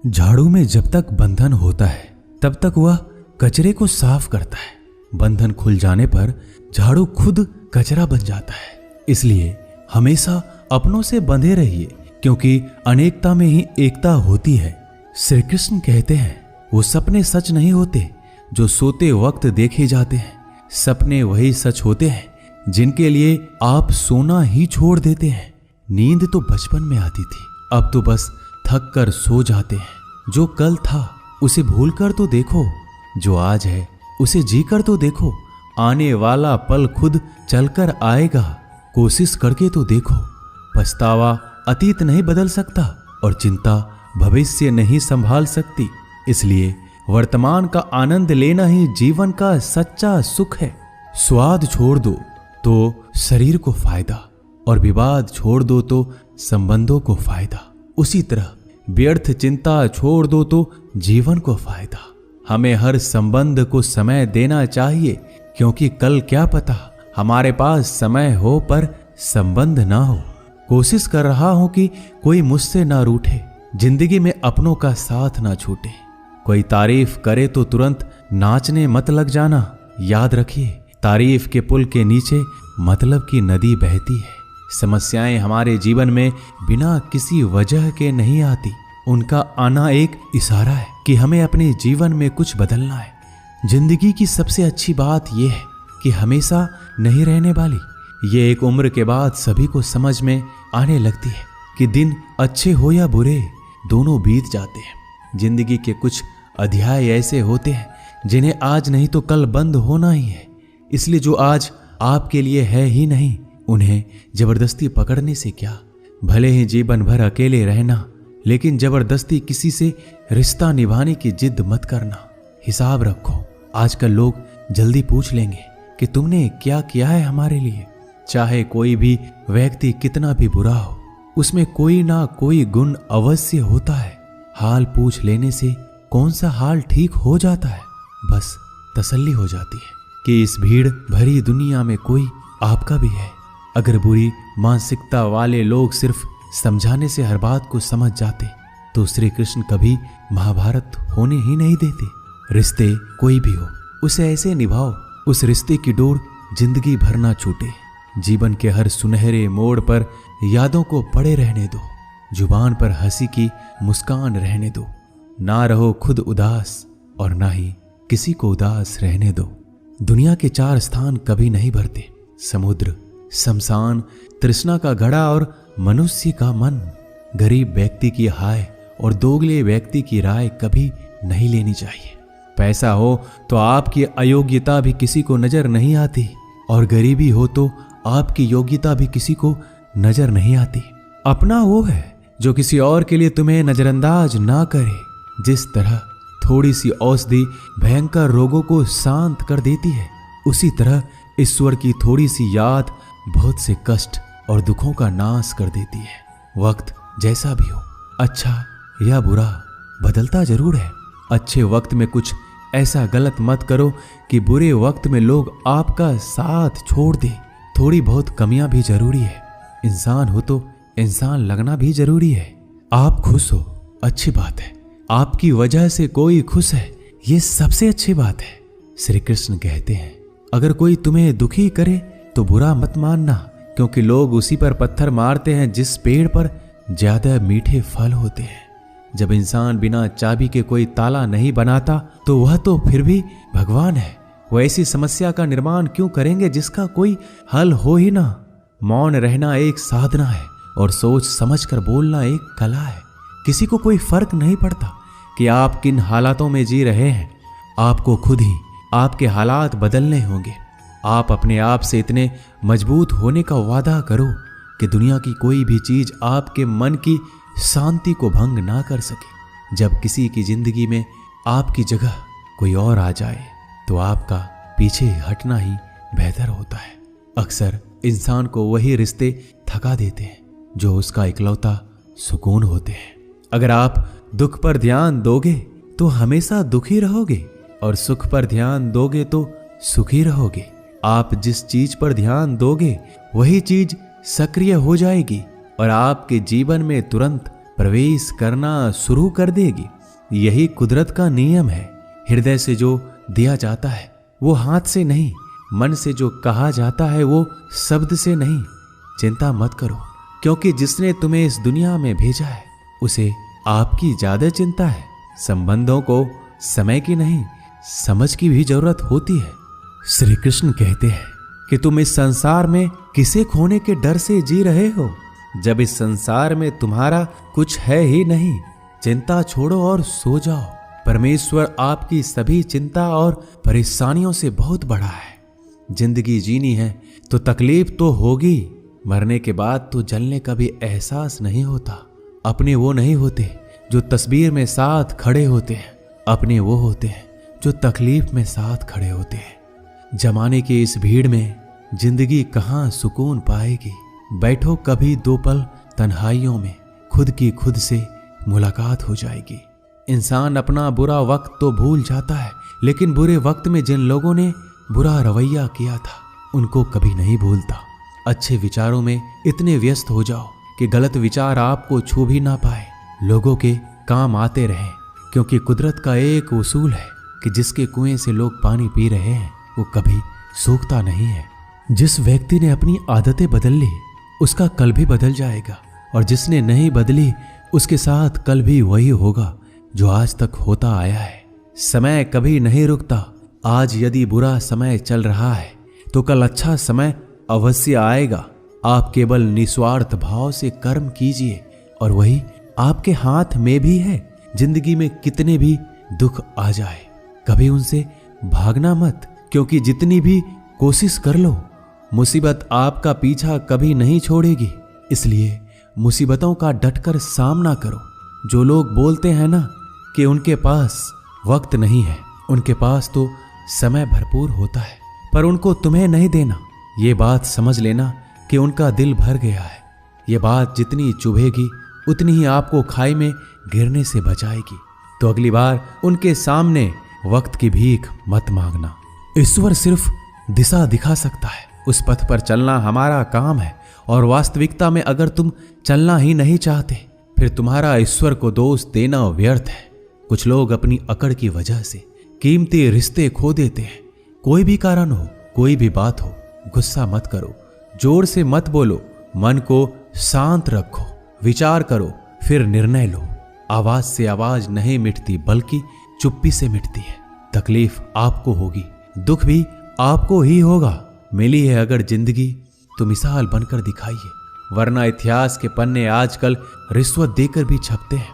झाड़ू में जब तक बंधन होता है तब तक वह कचरे को साफ करता है। बंधन खुल जाने पर झाड़ू खुद कचरा बन जाता है। इसलिए हमेशा अपनों से बंधे रहिए, क्योंकि अनेकता में ही एकता होती है। श्री कृष्ण कहते हैं, वो सपने सच नहीं होते जो सोते वक्त देखे जाते हैं। सपने वही सच होते हैं जिनके लिए आप सोना ही छोड़ देते हैं। नींद तो बचपन में आती थी, अब तो बस थक कर सो जाते हैं। जो कल था उसे भूल कर तो देखो, जो आज है उसे जी कर तो देखो। आने वाला पल खुद चलकर आएगा, कोशिश करके तो देखो। पछतावा अतीत नहीं बदल सकता और चिंता भविष्य नहीं संभाल सकती। इसलिए वर्तमान का आनंद लेना ही जीवन का सच्चा सुख है। स्वाद छोड़ दो तो शरीर को फायदा, और विवाद छोड़ दो तो संबंधों को फायदा। उसी तरह व्यर्थ चिंता छोड़ दो तो जीवन को फायदा। हमें हर संबंध को समय देना चाहिए, क्योंकि कल क्या पता हमारे पास समय हो पर संबंध ना हो। कोशिश कर रहा हूं कि कोई मुझसे ना रूठे, जिंदगी में अपनों का साथ ना छूटे। कोई तारीफ करे तो तुरंत नाचने मत लग जाना। याद रखिए, तारीफ के पुल के नीचे मतलब की नदी बहती है। समस्याएं हमारे जीवन में बिना किसी वजह के नहीं आती। उनका आना एक इशारा है कि हमें अपने जीवन में कुछ बदलना है। जिंदगी की सबसे अच्छी बात यह है कि हमेशा नहीं रहने वाली। ये एक उम्र के बाद सभी को समझ में आने लगती है कि दिन अच्छे हो या बुरे, दोनों बीत जाते हैं। जिंदगी के कुछ अध्याय ऐसे होते हैं जिन्हें आज नहीं तो कल बंद होना ही है। इसलिए जो आज आपके लिए है ही नहीं, उन्हें जबरदस्ती पकड़ने से क्या। भले ही जीवन भर अकेले रहना, लेकिन जबरदस्ती किसी से रिश्ता निभाने की जिद मत करना। हिसाब रखो, आजकल लोग जल्दी पूछ लेंगे कि तुमने क्या किया है हमारे लिए। चाहे कोई भी व्यक्ति कितना भी बुरा हो, उसमें कोई ना कोई गुण अवश्य होता है। हाल पूछ लेने से कौन सा हाल ठीक हो जाता है। बस तसल्ली हो जाती है कि इस भीड़ भरी दुनिया में कोई आपका भी है। अगर बुरी मानसिकता वाले लोग सिर्फ समझाने से हर बात को समझ जाते तो श्री कृष्ण कभी महाभारत होने ही नहीं देते। रिश्ते कोई भी हो, उसे ऐसे निभाओ उस रिश्ते की डोर जिंदगी भर ना छूटे। जीवन के हर सुनहरे मोड़ पर यादों को पड़े रहने दो। जुबान पर हंसी की मुस्कान रहने दो। ना रहो खुद उदास और ना ही किसी को उदास रहने दो। दुनिया के 4 स्थान कभी नहीं भरते, समुद्र, शमशान, तृष्णा का घड़ा और मनुष्य का मन। गरीब व्यक्ति की हाय और दोगले व्यक्ति की राय कभी नहीं लेनी चाहिए। पैसा हो तो आपकी अयोग्यता भी किसी को नजर नहीं आती, और गरीबी हो तो आपकी योग्यता भी किसी को नजर नहीं आती। अपना वो है जो किसी और के लिए तुम्हें नजरअंदाज ना करे। जिस तरह थोड़ी सी औषधि भयंकर रोगों को शांत कर देती है, उसी तरह ईश्वर की थोड़ी सी याद बहुत से कष्ट और दुखों का नाश कर देती है। वक्त जैसा भी हो, अच्छा या बुरा, बदलता जरूर है। अच्छे वक्त में कुछ ऐसा गलत मत करो कि बुरे वक्त में लोग आपका साथ छोड़ दे। थोड़ी बहुत कमियां भी जरूरी है। इंसान हो तो इंसान लगना भी जरूरी है। आप खुश हो, अच्छी बात है। आपकी वजह से कोई खुश है, ये सबसे अच्छी बात है। श्री कृष्ण कहते हैं, अगर कोई तुम्हें दुखी करे तो बुरा मत मानना, क्योंकि लोग उसी पर पत्थर मारते हैं जिस पेड़ पर ज्यादा मीठे फल होते हैं। जब इंसान बिना चाबी के कोई ताला नहीं बनाता तो वह तो फिर भी भगवान है। वो ऐसी समस्या का निर्माण क्यों करेंगे जिसका कोई हल हो ही ना। मौन रहना एक साधना है और सोच समझकर बोलना एक कला है। किसी को कोई फर्क नहीं पड़ता कि आप किन हालातों में जी रहे हैं। आपको खुद ही आपके हालात बदलने होंगे। आप अपने आप से इतने मजबूत होने का वादा करो कि दुनिया की कोई भी चीज आपके मन की शांति को भंग ना कर सके। जब किसी की जिंदगी में आपकी जगह कोई और आ जाए तो आपका पीछे हटना ही बेहतर होता है। अक्सर इंसान को वही रिश्ते थका देते हैं जो उसका इकलौता सुकून होते हैं। अगर आप दुख पर ध्यान दोगे तो हमेशा दुखी रहोगे, और सुख पर ध्यान दोगे तो सुखी रहोगे। आप जिस चीज पर ध्यान दोगे वही चीज सक्रिय हो जाएगी और आपके जीवन में तुरंत प्रवेश करना शुरू कर देगी। यही कुदरत का नियम है। हृदय से जो दिया जाता है वो हाथ से नहीं, मन से जो कहा जाता है वो शब्द से नहीं। चिंता मत करो, क्योंकि जिसने तुम्हें इस दुनिया में भेजा है उसे आपकी ज्यादा चिंता है। संबंधों को समय की नहीं, समझ की भी जरूरत होती है। श्री कृष्ण कहते हैं कि तुम इस संसार में किसे खोने के डर से जी रहे हो, जब इस संसार में तुम्हारा कुछ है ही नहीं। चिंता छोड़ो और सो जाओ। परमेश्वर आपकी सभी चिंता और परेशानियों से बहुत बड़ा है। जिंदगी जीनी है तो तकलीफ तो होगी, मरने के बाद तो जलने का भी एहसास नहीं होता। अपने वो नहीं होते जो तस्वीर में साथ खड़े होते हैं, अपने वो होते हैं जो तकलीफ में साथ खड़े होते हैं। जमाने की इस भीड़ में जिंदगी कहाँ सुकून पाएगी। बैठो कभी दो पल तन्हाइयों में, खुद की खुद से मुलाकात हो जाएगी। इंसान अपना बुरा वक्त तो भूल जाता है, लेकिन बुरे वक्त में जिन लोगों ने बुरा रवैया किया था उनको कभी नहीं भूलता। अच्छे विचारों में इतने व्यस्त हो जाओ कि गलत विचार आपको छू भी ना पाए। लोगों के काम आते रहें, क्योंकि कुदरत का एक उसूल है कि जिसके कुएं से लोग पानी पी रहे हैं वो कभी सूखता नहीं है। जिस व्यक्ति ने अपनी आदतें बदल ली उसका कल भी बदल जाएगा, और जिसने नहीं बदली उसके साथ कल भी वही होगा जो आज तक होता आया है। समय कभी नहीं रुकता। आज यदि बुरा समय चल रहा है तो कल अच्छा समय अवश्य आएगा। आप केवल निस्वार्थ भाव से कर्म कीजिए और वही आपके हाथ में भी है। जिंदगी में कितने भी दुख आ जाए कभी उनसे भागना मत, क्योंकि जितनी भी कोशिश कर लो मुसीबत आपका पीछा कभी नहीं छोड़ेगी। इसलिए मुसीबतों का डटकर सामना करो। जो लोग बोलते हैं ना कि उनके पास वक्त नहीं है, उनके पास तो समय भरपूर होता है, पर उनको तुम्हें नहीं देना। ये बात समझ लेना कि उनका दिल भर गया है। ये बात जितनी चुभेगी उतनी ही आपको खाई में गिरने से बचाएगी। तो अगली बार उनके सामने वक्त की भीख मत मांगना। ईश्वर सिर्फ दिशा दिखा सकता है, उस पथ पर चलना हमारा काम है। और वास्तविकता में अगर तुम चलना ही नहीं चाहते फिर तुम्हारा ईश्वर को दोष देना व्यर्थ है। कुछ लोग अपनी अकड़ की वजह से कीमती रिश्ते खो देते हैं। कोई भी कारण हो, कोई भी बात हो, गुस्सा मत करो, जोर से मत बोलो, मन को शांत रखो, विचार करो, फिर निर्णय लो। आवाज से आवाज नहीं मिटती बल्कि चुप्पी से मिटती है। तकलीफ आपको होगी, दुख भी आपको ही होगा। मिली है अगर जिंदगी तो मिसाल बनकर दिखाइए, वरना इतिहास के पन्ने आजकल रिश्वत देकर भी छपते हैं।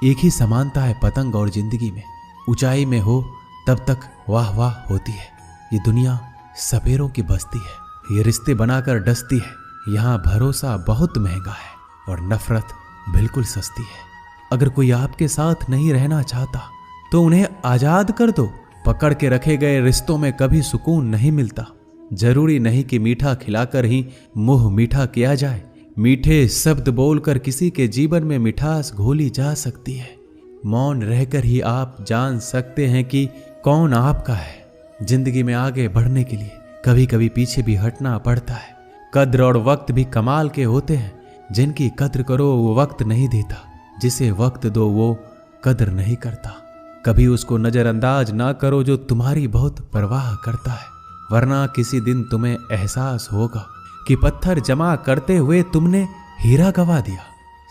एक ही समानता है पतंग और जिंदगी में। ऊंचाई में हो तब तक वाह वाह होती है। ये दुनिया सपेरों की बस्ती है, ये रिश्ते बनाकर डसती है। यहाँ भरोसा बहुत महंगा है और नफरत बिल्कुल सस्ती है। अगर कोई आपके साथ नहीं रहना चाहता तो उन्हें आजाद कर दो। पकड़ के रखे गए रिश्तों में कभी सुकून नहीं मिलता। जरूरी नहीं कि मीठा खिलाकर ही मुंह मीठा किया जाए। मीठे शब्द बोलकर किसी के जीवन में मिठास घोली जा सकती है। मौन रहकर ही आप जान सकते हैं कि कौन आपका है। जिंदगी में आगे बढ़ने के लिए कभी कभी पीछे भी हटना पड़ता है। कद्र और वक्त भी कमाल के होते हैं। जिनकी कद्र करो वो वक्त नहीं देता, जिसे वक्त दो वो कद्र नहीं करता। कभी उसको नजरअंदाज ना करो जो तुम्हारी बहुत परवाह करता है, वरना किसी दिन तुम्हें एहसास होगा कि पत्थर जमा करते हुए तुमने हीरा गवा दिया।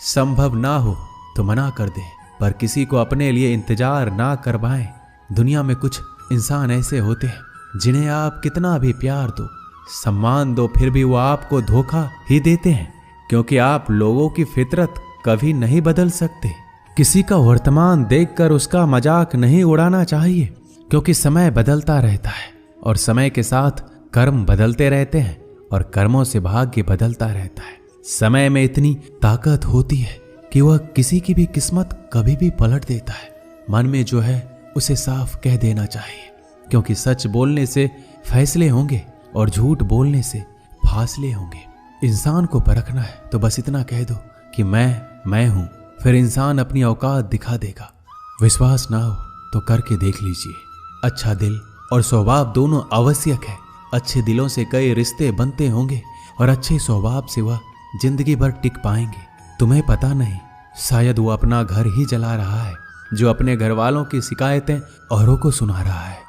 संभव ना हो तो मना कर दे, पर किसी को अपने लिए इंतजार ना करवाएं। दुनिया में कुछ इंसान ऐसे होते हैं जिन्हें आप कितना भी प्यार दो, सम्मान दो, फिर भी वो आपको धोखा ही देते हैं, क्योंकि आप लोगों की फितरत कभी नहीं बदल सकते। किसी का वर्तमान देखकर उसका मजाक नहीं उड़ाना चाहिए, क्योंकि समय बदलता रहता है और समय के साथ कर्म बदलते रहते हैं और कर्मों से भाग्य बदलता रहता है। समय में इतनी ताकत होती है कि वह किसी की भी किस्मत कभी भी पलट देता है। मन में जो है उसे साफ कह देना चाहिए, क्योंकि सच बोलने से फैसले होंगे और झूठ बोलने से फासले होंगे। इंसान को परखना है तो बस इतना कह दो कि मैं हूं, फिर इंसान अपनी औकात दिखा देगा। विश्वास ना हो तो करके देख लीजिए। अच्छा दिल और स्वभाव दोनों आवश्यक है। अच्छे दिलों से कई रिश्ते बनते होंगे और अच्छे स्वभाव से वह जिंदगी भर टिक पाएंगे। तुम्हें पता नहीं, शायद वो अपना घर ही जला रहा है जो अपने घर वालों की शिकायतें औरों को सुना रहा है।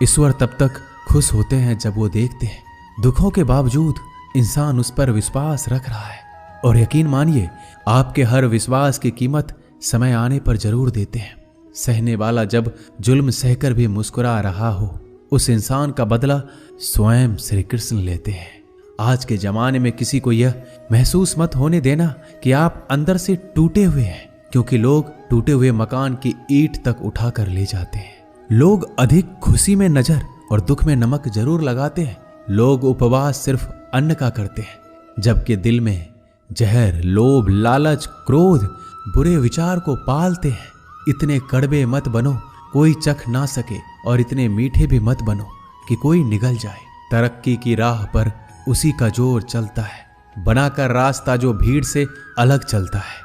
ईश्वर तब तक खुश होते हैं जब वो देखते हैं दुखों के बावजूद इंसान उस पर विश्वास रख रहा है। और यकीन मानिए, आपके हर विश्वास की कीमत समय आने पर जरूर देते हैं। सहने वाला जब जुल्म सहकर भी मुस्कुरा रहा हो, उस इंसान का बदला स्वयं श्री कृष्ण लेते हैं। आज के जमाने में किसी को यह महसूस मत होने देना कि आप अंदर से टूटे हुए हैं, क्योंकि लोग टूटे हुए मकान की ईंट तक उठाकर ले जाते हैं। लोग अधिक खुशी में नजर और दुख में नमक जरूर लगाते हैं। लोग उपवास सिर्फ अन्न का करते हैं, जबकि दिल में जहर, लोभ, लालच, क्रोध, बुरे विचार को पालते हैं। इतने कड़वे मत बनो कोई चख ना सके, और इतने मीठे भी मत बनो कि कोई निगल जाए। तरक्की की राह पर उसी का जोर चलता है, बनाकर रास्ता जो भीड़ से अलग चलता है।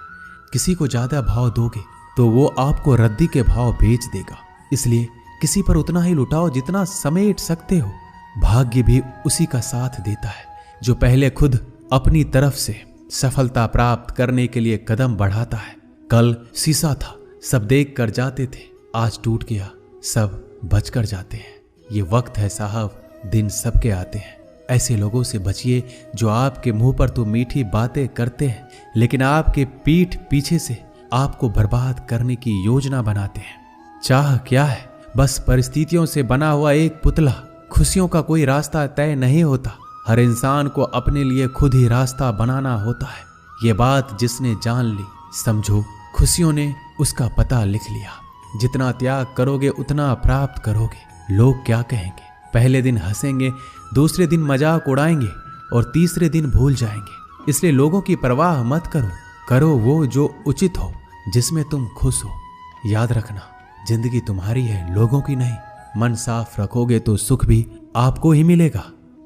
किसी को ज्यादा भाव दोगे तो वो आपको रद्दी के भाव बेच देगा। इसलिए किसी पर उतना ही लुटाओ जितना समेट सकते हो। भाग्य भी उसी का साथ देता है जो पहले खुद अपनी तरफ से सफलता प्राप्त करने के लिए कदम बढ़ाता है। कल शीशा था, सब देख कर जाते थे, आज टूट गया, सब बच कर जाते हैं। ये वक्त है साहब, दिन सबके आते हैं। ऐसे लोगों से बचिए जो आपके मुंह पर तो मीठी बातें करते हैं, लेकिन आपके पीठ पीछे से आपको बर्बाद करने की योजना बनाते हैं। चाह क्या है? बस परिस्थितियों से बना हुआ एक पुतला। खुशियों का कोई रास्ता तय नहीं होता, हर इंसान को अपने लिए खुद ही रास्ता बनाना होता है। ये बात जिसने जान ली, समझो खुशियों ने उसका पता लिख लिया। जितना त्याग करोगे उतना प्राप्त करोगे। लोग क्या कहेंगे? पहले दिन हंसेंगे, दूसरे दिन मजाक उड़ाएंगे और तीसरे दिन भूल जाएंगे। इसलिए लोगों की परवाह मत करो, करो वो जो उचित हो, जिसमें तुम खुश हो। याद रखना, जिंदगी तुम्हारी है, लोगों की नहीं। मन साफ रखोगे तो सुख भी आपको ही मिलेगा।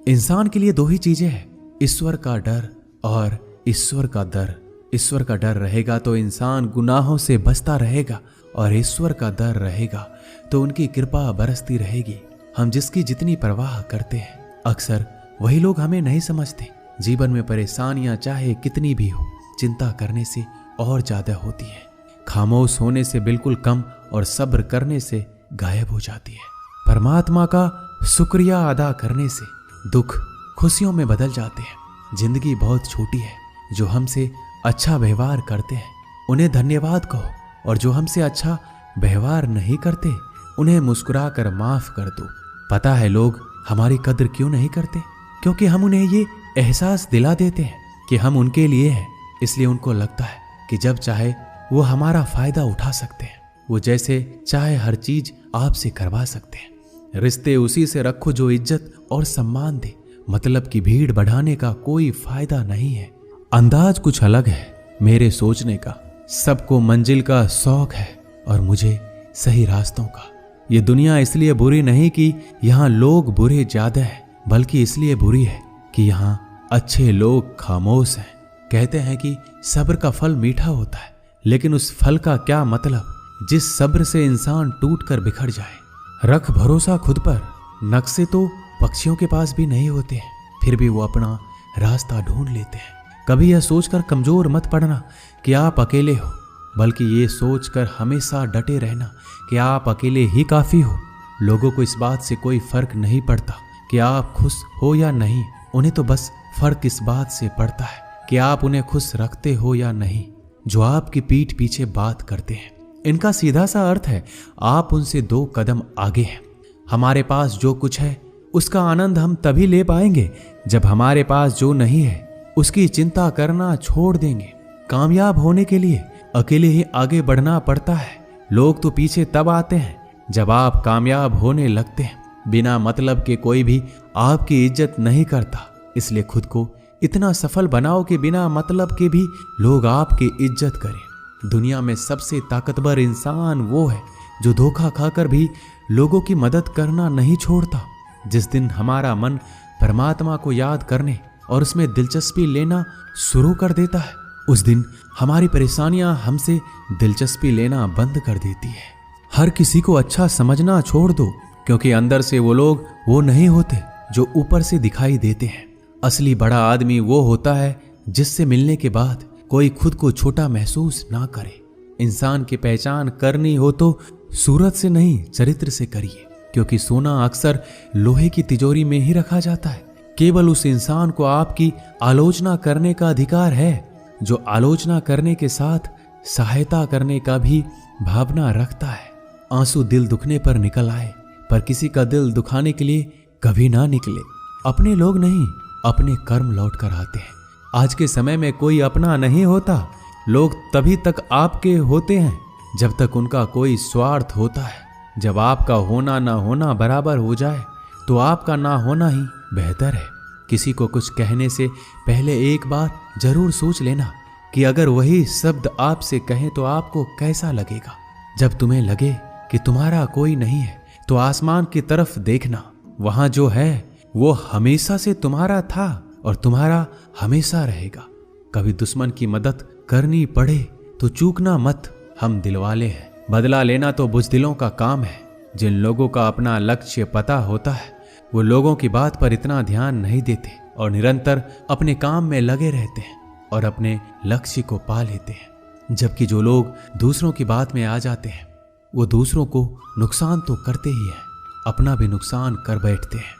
इंसान के लिए दो ही चीजें हैं, ईश्वर का डर और ईश्वर का डर। ईश्वर का डर रहेगा तो इंसान गुनाहों से बचता रहेगा, और ईश्वर का डर रहेगा तो उनकी कृपा बरसती रहेगी। हम जिसकी जितनी परवाह करते हैं, अक्सर वही लोग हमें नहीं समझते। जीवन में परेशानियां चाहे कितनी भी हो, चिंता करने से और ज्यादा होती है। खामोश होने से बिल्कुल कम और सब्र करने से गायब हो जाती है। परमात्मा का शुक्रिया अदा करने से दुख खुशियों में बदल जाते हैं। जिंदगी बहुत छोटी है, जो हमसे अच्छा व्यवहार करते हैं उन्हें धन्यवाद कहो, और जो हमसे अच्छा व्यवहार नहीं करते उन्हें मुस्कुरा कर माफ कर दो। पता है लोग हमारी कद्र क्यों नहीं करते? क्योंकि हम उन्हें ये एहसास दिला देते हैं कि हम उनके लिए हैं। इसलिए उनको लगता है कि जब चाहे वो हमारा फायदा उठा सकते हैं, वो जैसे चाहे हर चीज आपसे करवा सकते हैं। रिश्ते उसी से रखो जो इज्जत और सम्मान दे। मतलब की भीड़ बढ़ाने का कोई फायदा नहीं है। अंदाज कुछ अलग है मेरे सोचने का। सबको मंजिल का शौक है और मुझे सही रास्तों का। ये दुनिया इसलिए बुरी नहीं कि यहाँ लोग बुरे ज्यादा हैं, बल्कि इसलिए बुरी है कि यहाँ अच्छे लोग खामोश हैं। कहते हैं कि सब्र का फल मीठा होता है, लेकिन उस फल का क्या मतलब जिस सब्र से इंसान टूट कर बिखर जाए। रख भरोसा खुद पर। नक्शे तो पक्षियों के पास भी नहीं होते हैं, फिर भी वो अपना रास्ता ढूंढ लेते हैं। कभी यह सोचकर कमजोर मत पड़ना कि आप अकेले हो, बल्कि ये सोचकर हमेशा डटे रहना कि आप अकेले ही काफी हो। लोगों को इस बात से कोई फर्क नहीं पड़ता कि आप खुश हो या नहीं। उन्हें तो बस फर्क इस बात से पड़ता है कि आप उन्हें खुश रखते हो या नहीं, जो आपकी पीठ पीछे बात करते हैं। इनका सीधा सा अर्थ है, आप उनसे 2 कदम आगे हैं। हमारे पास जो कुछ है उसका आनंद हम तभी ले पाएंगे जब हमारे पास जो नहीं है उसकी चिंता करना छोड़ देंगे। कामयाब होने के लिए अकेले ही आगे बढ़ना पड़ता है। लोग तो पीछे तब आते हैं जब आप कामयाब होने लगते हैं। बिना मतलब के कोई भी आपकी इज्जत नहीं करता, इसलिए खुद को इतना सफल बनाओ कि बिना मतलब के भी लोग आपकी इज्जत करें। दुनिया में सबसे ताकतवर इंसान वो है जो धोखा खाकर भी लोगों की मदद करना नहीं छोड़ता। जिस दिन हमारा मन परमात्मा को याद करने और उसमें दिलचस्पी लेना शुरू कर देता है, उस दिन हमारी परेशानियां हमसे दिलचस्पी लेना बंद कर देती है। हर किसी को अच्छा समझना छोड़ दो, क्योंकि अंदर से वो लोग वो नहीं होते जो ऊपर से दिखाई देते हैं। असली बड़ा आदमी वो होता है जिससे मिलने के बाद कोई खुद को छोटा महसूस ना करे। इंसान की पहचान करनी हो तो सूरत से नहीं, चरित्र से करिए, क्योंकि सोना अक्सर लोहे की तिजोरी में ही रखा जाता है। केवल उस इंसान को आपकी आलोचना करने का अधिकार है जो आलोचना करने के साथ सहायता करने का भी भावना रखता है। आंसू दिल दुखने पर निकल आए, पर किसी का दिल दुखाने के लिए कभी ना निकले। अपने लोग नहीं, अपने कर्म लौट कर आते हैं। आज के समय में कोई अपना नहीं होता। लोग तभी तक आपके होते हैं जब तक उनका कोई स्वार्थ होता है। जब आपका होना ना होना बराबर हो जाए तो आपका ना होना ही बेहतर है। किसी को कुछ कहने से पहले एक बार जरूर सोच लेना कि अगर वही शब्द आपसे कहें तो आपको कैसा लगेगा। जब तुम्हें लगे कि तुम्हारा कोई नहीं है तो आसमान की तरफ देखना, वहां जो है वो हमेशा से तुम्हारा था और तुम्हारा हमेशा रहेगा। कभी दुश्मन की मदद करनी पड़े तो चूकना मत, हम दिलवाले हैं। बदला लेना तो बुज़दिलों का काम है। जिन लोगों का अपना लक्ष्य पता होता है वो लोगों की बात पर इतना ध्यान नहीं देते और निरंतर अपने काम में लगे रहते हैं और अपने लक्ष्य को पा लेते हैं। जबकि जो लोग दूसरों की बात में आ जाते हैं वो दूसरों को नुकसान तो करते ही हैं, अपना भी नुकसान कर बैठते हैं।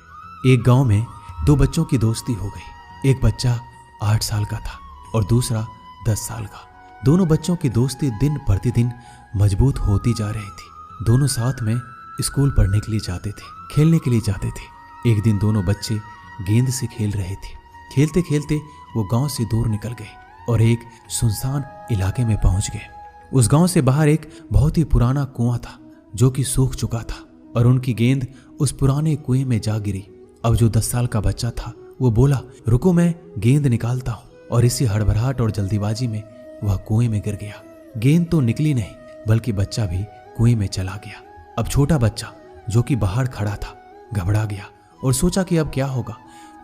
एक गांव में दो बच्चों की दोस्ती हो गई। एक बच्चा 8 साल का था और दूसरा 10 साल का। दोनों बच्चों की दोस्ती दिन प्रतिदिन मजबूत होती जा रही थी। दोनों साथ में स्कूल पढ़ने के लिए जाते थे, खेलने के लिए जाते थे। एक दिन दोनों बच्चे गेंद से खेल रहे थे। खेलते खेलते वो गांव से दूर निकल गए और एक सुनसान इलाके में पहुंच गए। उस गांव से बाहर एक बहुत ही पुराना कुआं था जो कि सूख चुका था और उनकी गेंद उस पुराने कुएं में जा गिरी। अब जो 10 साल का बच्चा था वो बोला, रुको मैं गेंद निकालता हूं, और इसी हड़बड़ाहट और जल्दीबाजी में वह कुएं में गिर गया। गेंद तो निकली नहीं बल्कि बच्चा भी कुएं में चला गया। अब छोटा बच्चा जो कि बाहर खड़ा था घबरा गया और सोचा कि अब क्या होगा।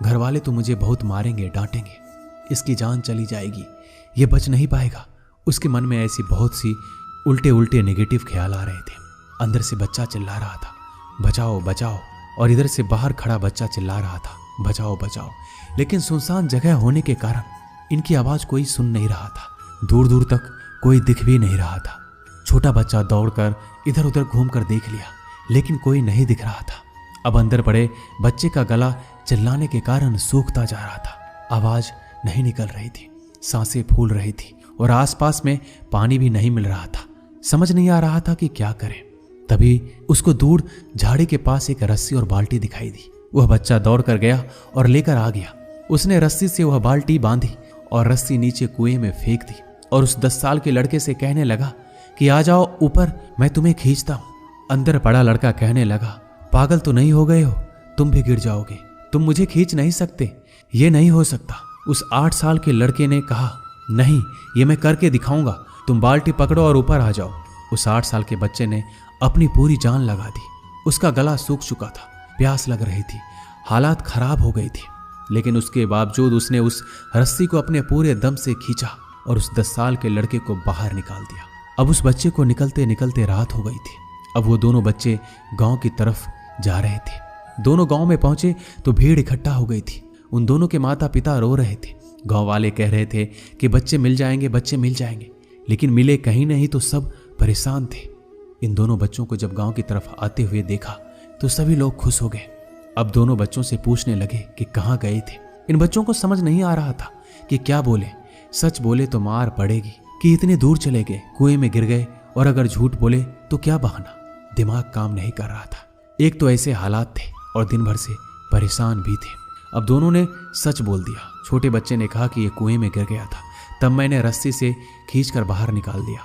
घर वाले तो मुझे बहुत मारेंगे, डांटेंगे, इसकी जान चली जाएगी, ये बच नहीं पाएगा। उसके मन में ऐसी बहुत सी उल्टे उल्टे नेगेटिव ख्याल आ रहे थे। अंदर से बच्चा चिल्ला रहा था, बचाओ बचाओ, और इधर से बाहर खड़ा बच्चा चिल्ला रहा था, बचाओ बचाओ। लेकिन सुनसान जगह होने के कारण इनकी आवाज कोई सुन नहीं रहा था। दूर दूर तक कोई दिख भी नहीं रहा था। छोटा बच्चा दौड़कर इधर उधर घूमकर देख लिया लेकिन कोई नहीं दिख रहा था। अब अंदर पड़े बच्चे का गला चिल्लाने के कारण सूखता जा रहा था। आवाज नहीं निकल रही थी, सांसें फूल रही थी और आसपास में पानी भी नहीं मिल रहा था। समझ नहीं आ रहा था कि क्या करे। तभी उसको दूर झाड़ी के पास एक रस्सी और बाल्टी दिखाई दी। वह बच्चा दौड़कर गया और लेकर आ गया। उसने रस्सी से वह बाल्टी बांधी और रस्सी नीचे कुएं में फेंक दी और उस 10 साल के लड़के से कहने लगा कि आ जाओ ऊपर, मैं तुम्हें खींचता हूं। अंदर पड़ा लड़का कहने लगा, पागल तो नहीं हो गए हो, तुम भी गिर जाओगे, तुम मुझे खींच नहीं सकते, ये नहीं हो सकता। उस 8 साल के लड़के ने कहा, नहीं, ये मैं करके दिखाऊंगा, तुम बाल्टी पकड़ो और ऊपर आ जाओ। उस 8 साल के बच्चे ने अपनी पूरी जान लगा दी। उसका गला सूख चुका था, प्यास लग रही थी, हालात खराब हो गई थी, लेकिन उसके बावजूद उसने उस रस्सी को अपने पूरे दम से खींचा और उस 10 साल के लड़के को बाहर निकाल दिया। अब उस बच्चे को निकलते निकलते रात हो गई थी। अब वो दोनों बच्चे गांव की तरफ जा रहे थे। दोनों गांव में पहुंचे तो भीड़ इकट्ठा हो गई थी। उन दोनों के माता पिता रो रहे थे। गांव वाले कह रहे थे कि बच्चे मिल जाएंगे, बच्चे मिल जाएंगे, लेकिन मिले कहीं नहीं तो सब परेशान थे। इन दोनों बच्चों को जब गांव की तरफ आते हुए देखा तो सभी लोग खुश हो गए। अब दोनों बच्चों से पूछने लगे कि कहाँ गए थे। इन बच्चों को समझ नहीं आ रहा था कि क्या बोले। सच बोले तो मार पड़ेगी कि इतने दूर चले गए, कुएं में गिर गए, और अगर झूठ बोले तो क्या बहाना। दिमाग काम नहीं कर रहा था। एक तो ऐसे हालात थे और दिन भर से परेशान भी थे। अब दोनों ने सच बोल दिया। छोटे बच्चे ने कहा कि ये कुएं में गिर गया था, तब मैंने रस्सी से खींचकर बाहर निकाल दिया।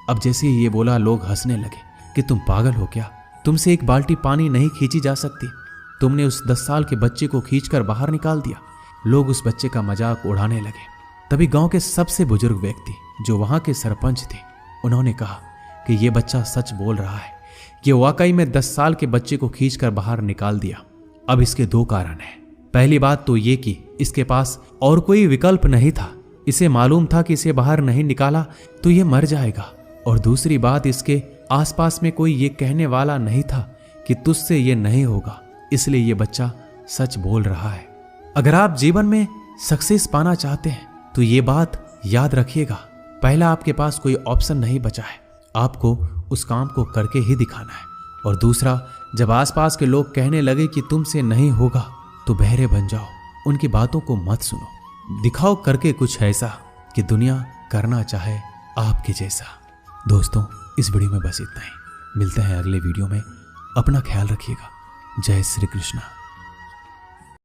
अब जैसे ही ये बोला लोग हंसने लगे कि तुम पागल हो क्या, तुमसे एक बाल्टी पानी नहीं खींची जा सकती, तुमने उस 10 साल के बच्चे को खींचकर बाहर निकाल दिया। लोग उस बच्चे का मजाक उड़ाने लगे। तभी गांव के सबसे बुजुर्ग व्यक्ति जो वहां के सरपंच थे, उन्होंने कहा कि ये बच्चा सच बोल रहा है, ये वाकई में 10 साल के बच्चे को खींचकर बाहर निकाल दिया। अब इसके 2 कारण हैं। पहली बात तो ये कि इसके पास और कोई विकल्प नहीं था। इसे मालूम था कि इसे बाहर नहीं निकाला तो ये मर जाएगा। और दूसरी बात, इसके आसपास में कोई ये कहने वाला नहीं था कि तुझसे ये नहीं होगा, इसलिए ये बच्चा सच बोल रहा है। अगर आप जीवन में सक्सेस पाना चाहते हैं तो ये बात याद रखिएगा, पहला आपके पास कोई ऑप्शन नहीं बचा है। आपको उस काम को करके ही दिखाना है। और दूसरा, जब आसपास के लोग कहने लगे कि तुमसे नहीं होगा तो बहरे बन जाओ, उनकी बातों को मत सुनो। दिखाओ करके कुछ ऐसा कि दुनिया करना चाहे आपके जैसा। दोस्तों, इस वीडियो में बस इतना ही। मिलते हैं अगले वीडियो में। अपना ख्याल रखिएगा। जय श्री कृष्णा।